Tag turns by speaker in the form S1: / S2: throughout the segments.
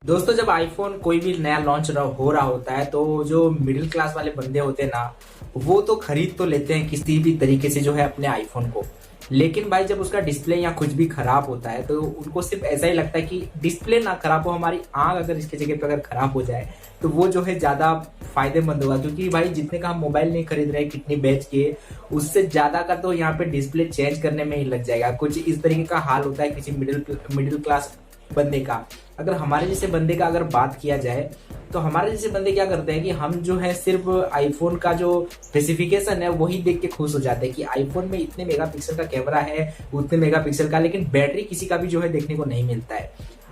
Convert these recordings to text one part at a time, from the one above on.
S1: दोस्तों जब आईफोन कोई भी नया लॉन्च हो रहा होता है तो जो मिडिल क्लास वाले बंदे होते हैं ना, वो तो खरीद तो लेते हैं किसी भी तरीके से जो है अपने आईफोन को। लेकिन भाई जब उसका डिस्प्ले या कुछ भी खराब होता है तो उनको सिर्फ ऐसा ही लगता है कि डिस्प्ले ना खराब हो, हमारी आंख अगर इसके जगह पे अगर खराब हो जाए तो वो जो है ज्यादा फायदेमंद होगा। क्योंकि भाई जितने का हम मोबाइल नहीं खरीद रहे कितनी बेच के, उससे ज्यादा का तो यहाँ पे डिस्प्ले चेंज करने में ही लग जाएगा। कुछ इस तरीके का हाल होता है किसी मिडिल क्लास बंदे का। अगर हमारे जैसे बंदे का अगर बात किया जाए तो हमारे जैसे बंदे क्या करते हैं कि हम जो है सिर्फ आईफोन का जो स्पेसिफिकेशन है वही देख के खुश हो जाते हैं कि आईफोन में इतने मेगापिक्सल का कैमरा है, उतने मेगापिक्सल का, लेकिन बैटरी किसी का भी जो है देखने को नहीं मिलता है।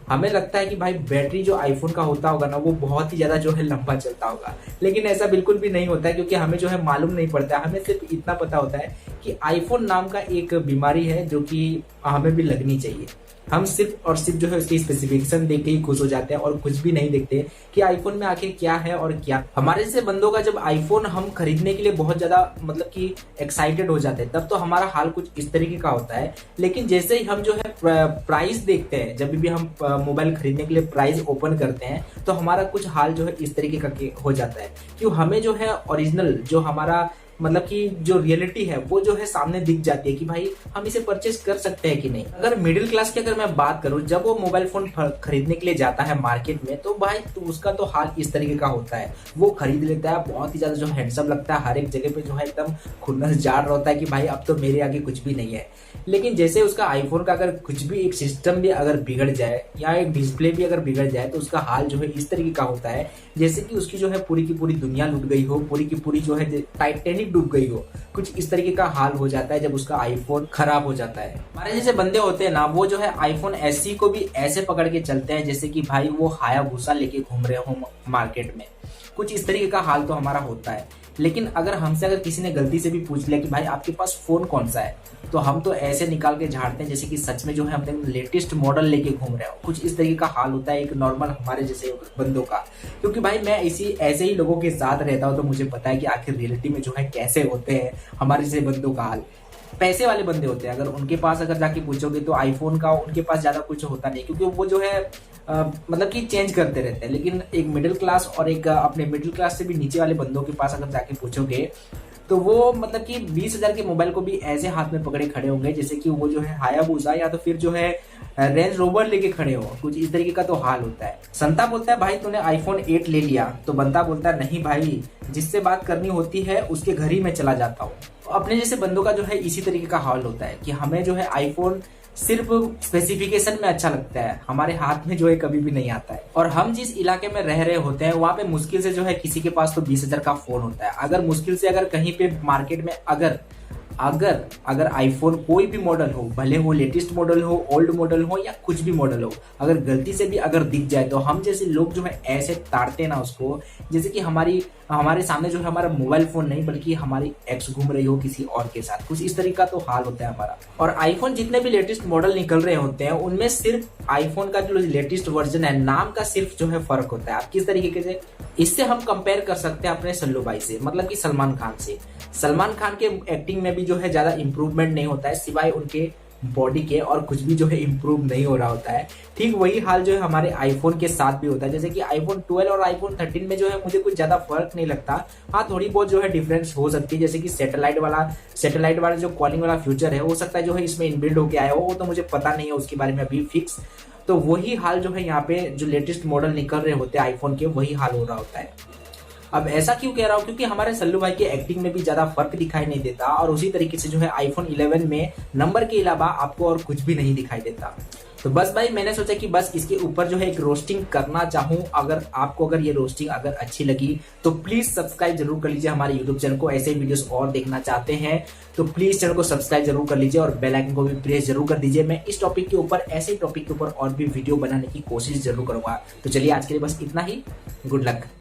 S1: हमें लगता है कि भाई बैटरी जो आईफोन का होता होगा ना वो बहुत ही ज्यादा जो है लंबा चलता होगा, लेकिन ऐसा बिल्कुल भी नहीं होता है। क्योंकि हमें जो है मालूम नहीं पड़ता है, हमें सिर्फ इतना पता होता है कि आईफोन नाम का एक बीमारी है जो कि हमें भी लगनी चाहिए। हम सिर्फ और सिर्फ जो है उसकी स्पेसिफिकेशन देख के ही खुश हो जाते हैं और कुछ भी नहीं देखते कि आईफोन में आखिर क्या है और क्या। हमारे जैसे बंदों का जब आईफोन हम खरीदने के लिए बहुत ज्यादा मतलब कि एक्साइटेड हो जाते हैं तब तो हमारा हाल कुछ इस तरीके का होता है। लेकिन जैसे ही हम जो है प्राइस देखते हैं, जब भी हम मोबाइल खरीदने के लिए प्राइस ओपन करते हैं तो हमारा कुछ हाल जो है इस तरीके का हो जाता है कि हमें जो है ओरिजिनल जो हमारा मतलब कि जो रियलिटी है वो जो है सामने दिख जाती है कि भाई हम इसे परचेज कर सकते हैं कि नहीं। अगर मिडिल क्लास की अगर मैं बात करूं, जब वो मोबाइल फोन खरीदने के लिए जाता है मार्केट में तो भाई तो उसका तो हाल इस तरीके का होता है। वो खरीद लेता है, बहुत ही ज्यादा जो हैंडसम लगता है, हर एक जगह पे जो है एकदम खुन्नस जाड़ होता है कि भाई अब तो मेरे आगे कुछ भी नहीं है। लेकिन जैसे उसका आईफोन का अगर कुछ भी एक सिस्टम भी अगर बिगड़ जाए या एक डिस्प्ले भी अगर बिगड़ जाए तो उसका हाल जो है इस तरीके का होता है जैसे कि उसकी जो है पूरी की पूरी दुनिया लूट गई हो, पूरी की पूरी जो है टाइटैनिक डूब गई हो। कुछ इस तरीके का हाल हो जाता है जब उसका आईफोन खराब हो जाता है। हमारे जैसे बंदे होते हैं ना, वो जो है आईफोन एसई को भी ऐसे पकड़ के चलते हैं जैसे कि भाई वो हायाबुसा लेके घूम रहे हो मार्केट में। कुछ इस तरीके का हाल तो हमारा होता है। लेकिन अगर किसी ने गलती से भी पूछ लिया कि भाई आपके पास फोन कौन सा है, तो हम तो ऐसे निकाल के झाड़ते हैं जैसे कि सच में जो है हम लेटेस्ट मॉडल लेके घूम रहे हो। कुछ इस तरीके का हाल होता है एक नॉर्मल हमारे जैसे बंदों का। क्योंकि भाई मैं ऐसे ही लोगों के साथ रहता हूँ तो मुझे पता है कि आखिर रियलिटी में जो है कैसे होते हैं हमारे जैसे बंदों का हाल। पैसे वाले बंदे होते हैं, अगर उनके पास अगर जाके पूछोगे तो आईफोन का उनके पास ज्यादा कुछ होता नहीं, क्योंकि वो जो है मतलब कि चेंज करते रहते हैं। लेकिन एक मिडिल क्लास और एक अपने मिडिल क्लास से भी नीचे वाले बंदों के पास अगर जाके पूछोगे तो वो मतलब कि 20,000 के मोबाइल को भी ऐसे हाथ में पकड़े खड़े होंगे जैसे कि वो जो है हायाबुसा या तो फिर जो है रेंज रोवर लेके खड़े हो। कुछ इस तरीके का तो हाल होता है। संता बोलता है भाई तूने आईफोन 8 ले लिया, तो बंता बोलता है नहीं भाई, जिससे बात करनी होती है उसके घर ही में चला जाता हूँ। तो अपने जैसे बंदों का जो है इसी तरीके का हाल होता है कि हमें जो है आईफोन सिर्फ स्पेसिफिकेशन में अच्छा लगता है, हमारे हाथ में जो है कभी भी नहीं आता है। और हम जिस इलाके में रह रहे होते हैं वहां पे मुश्किल से जो है किसी के पास तो 20,000 का फोन होता है। अगर मुश्किल से अगर कहीं पे मार्केट में अगर अगर आईफोन कोई भी मॉडल हो, भले वो लेटेस्ट मॉडल हो, ओल्ड मॉडल हो या कुछ भी मॉडल हो, अगर गलती से भी अगर दिख जाए तो हम जैसे लोग जो है ऐसे ताड़ते ना उसको जैसे कि हमारे सामने जो है हमारा मोबाइल फोन नहीं बल्कि हमारी एक्स घूम रही हो किसी और के साथ। कुछ इस तरीके का तो हाल होता है हमारा। और आईफोन जितने भी लेटेस्ट मॉडल निकल रहे होते हैं उनमें सिर्फ आईफोन का जो लेटेस्ट वर्जन है नाम का सिर्फ जो है फर्क होता है। आप किस तरीके से इससे हम कंपेयर कर सकते हैं अपने सल्लू भाई से, मतलब कि सलमान खान से। सलमान खान के एक्टिंग में भी जो है ज्यादा इंप्रूवमेंट नहीं होता है सिवाय उनके बॉडी के, और कुछ भी जो है इंप्रूव नहीं हो रहा होता है। ठीक वही हाल जो है हमारे आईफोन के साथ भी होता है। जैसे कि आईफोन 12 और आईफोन 13 में जो है मुझे कुछ ज्यादा फर्क नहीं लगता। हाँ थोड़ी बहुत जो है डिफरेंस हो सकती है, जैसे कि सैटेलाइट वाला जो कॉलिंग वाला फ्यूचर है हो सकता है जो है इसमें इनबिल्ड होके आया हो, वो तो मुझे पता नहीं है उसके बारे में अभी फिक्स। तो वही हाल जो है यहाँ पे जो लेटेस्ट मॉडल निकल रहे होते हैं आईफोन के, वही हाल हो रहा होता है। अब ऐसा क्यों कह रहा हूँ, क्योंकि हमारे सल्लू भाई की एक्टिंग में भी ज्यादा फर्क दिखाई नहीं देता और उसी तरीके से जो है आईफोन 11 में नंबर के अलावा आपको और कुछ भी नहीं दिखाई देता। तो बस भाई मैंने सोचा कि बस इसके ऊपर जो है एक रोस्टिंग करना चाहूँ। अगर ये रोस्टिंग अगर अच्छी लगी तो प्लीज सब्सक्राइब जरूर कर लीजिए हमारे यूट्यूब चैनल को। ऐसे वीडियोस और देखना चाहते हैं तो प्लीज चैनल को सब्सक्राइब जरूर कर लीजिए और बेल आइकन को भी प्रेस जरूर कर दीजिए। मैं इस टॉपिक के ऊपर ऐसे टॉपिक के ऊपर और भी वीडियो बनाने की कोशिश जरूर करूंगा। तो चलिए आज के लिए बस इतना ही। Good luck.